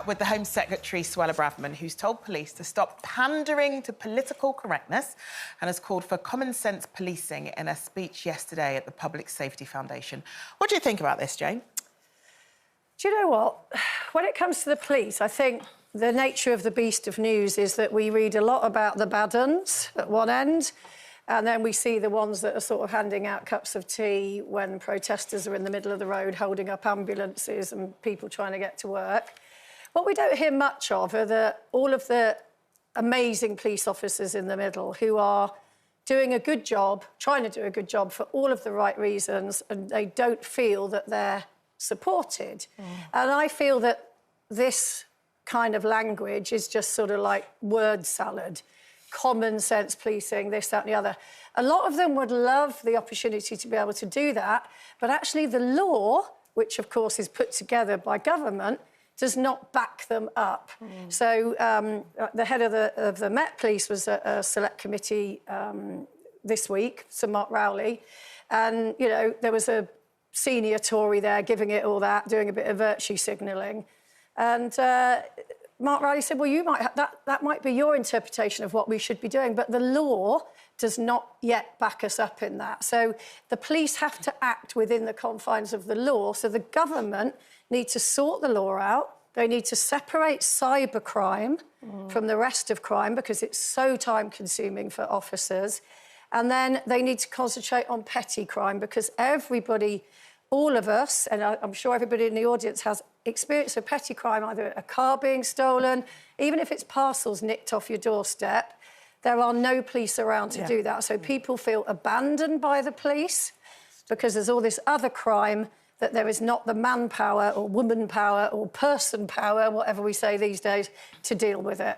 with the Home Secretary, Suella Braverman, who's told police to stop pandering to political correctness and has called for common sense policing in a speech yesterday at the Public Safety Foundation. What do you think about this, Jane? Do you know what? When it comes to the police, I think the nature of the beast of news is that we read a lot about the bad uns at one end, and then we see the ones that are sort of handing out cups of tea when protesters are in the middle of the road holding up ambulances and people trying to get to work. What we don't hear much of are all of the amazing police officers in the middle who are doing a good job, trying to do a good job for all of the right reasons, and they don't feel that they're supported. And I feel that this kind of language is just sort of like word salad. Common sense policing, this, that and the other. A lot of them would love the opportunity to be able to do that, but actually the law, which of course is put together by government, does not back them up. So the head of the Met Police was at a select committee this week, Sir Mark Rowley, and, you know, there was a senior Tory there giving it all that, doing a bit of virtue signalling. And Mark Rowley said, well, you might that might be your interpretation of what we should be doing, but the law does not yet back us up in that. So the police have to act within the confines of the law. So the government need to sort the law out. They need to separate cybercrime from the rest of crime because it's so time-consuming for officers. And then they need to concentrate on petty crime because everybody, all of us, and I'm sure everybody in the audience has experience of petty crime, either a car being stolen, even if it's parcels nicked off your doorstep, there are no police around to do that. So people feel abandoned by the police because there's all this other crime that there is not the manpower or woman power or person power, whatever we say these days, to deal with it.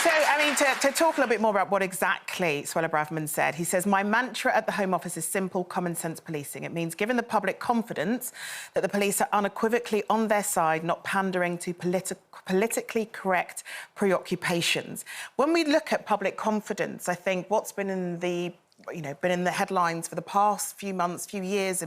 So, I mean, to talk a little bit more about what exactly Suella Braverman said, he says, my mantra at the Home Office is simple, common sense policing. It means giving the public confidence that the police are unequivocally on their side, not pandering to politically correct preoccupations. When we look at public confidence, I think what's been in the headlines for the past few months, few years,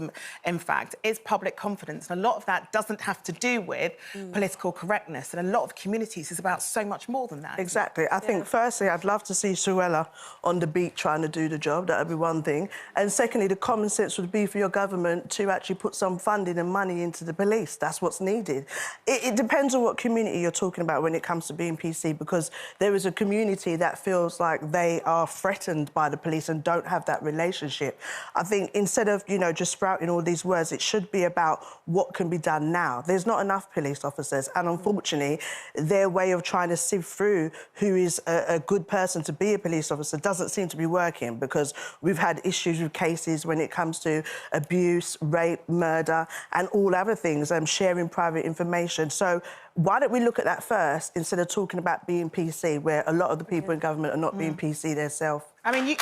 in fact, is public confidence. And a lot of that doesn't have to do with political correctness. And a lot of communities is about so much more than that. Exactly. I think, firstly, I'd love to see Suella on the beat trying to do the job. That would be one thing. And secondly, the common sense would be for your government to actually put some funding and money into the police. That's what's needed. It depends on what community you're talking about when it comes to being PC, because there is a community that feels like they are threatened by the police and don't have that relationship. I think instead of, you know, just sprouting all these words, it should be about what can be done now. There's not enough police officers, and unfortunately, their way of trying to sift through who is a good person to be a police officer doesn't seem to be working, because we've had issues with cases when it comes to abuse, rape, murder, and all other things, sharing private information. So why don't we look at that first instead of talking about being PC, where a lot of the people in government are not being PC themselves? I mean, you've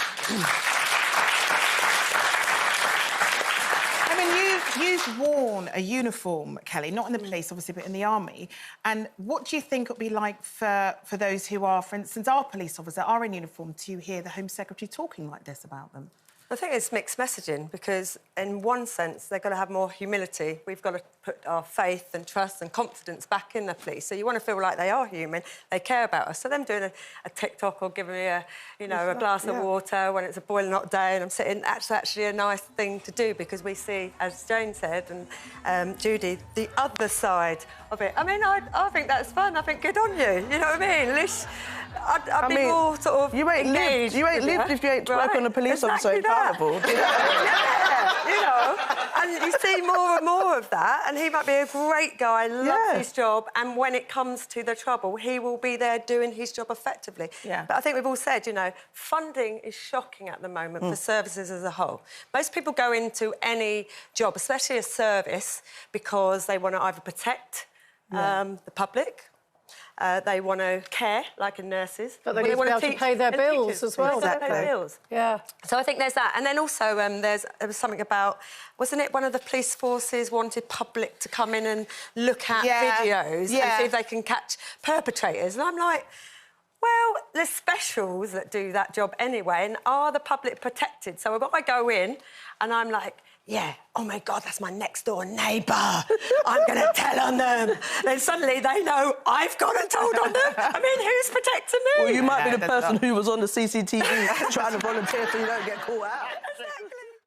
worn a uniform, Kelly, not in the police, obviously, but in the army. And what do you think it would be like for those who are, for instance, our police officers, are in uniform, to hear the Home Secretary talking like this about them? I think it's mixed messaging because, in one sense, they've got to have more humility. We've got to put our faith and trust and confidence back in the police. So you want to feel like they are human, they care about us. So them doing a TikTok or giving me a glass of water when it's a boiling hot day and I'm sitting, that's actually a nice thing to do, because we see, as Jane said and Judy, the other side of it. I mean, I think that's fun. I think good on you. You know what I mean? At least I'd be more sort of engaged. You ain't lived if you ain't twerk on a police officer in Carnival. Yeah, you know. And you see more and more of that, and he might be a great guy, loves his job, and when it comes to the trouble, he will be there doing his job effectively. Yeah. But I think we've all said, you know, funding is shocking at the moment for services as a whole. Most people go into any job, especially a service, because they want to either protect the public, they want to care, like in nurses. But they need to be able to pay their bills as well. Exactly. Pay their bills. Yeah. So I think there's that. And then also there was something about, wasn't it one of the police forces wanted public to come in and look at videos and see if they can catch perpetrators? And I'm like, well, there's specials that do that job anyway, and are the public protected? So if I go in and I'm like, yeah, oh my God, that's my next door neighbour. I'm going to tell on them. Then suddenly they know I've gone and told on them. I mean, who's protecting me? Well, you might be the person who was on the CCTV trying to volunteer so you don't get caught out. Exactly.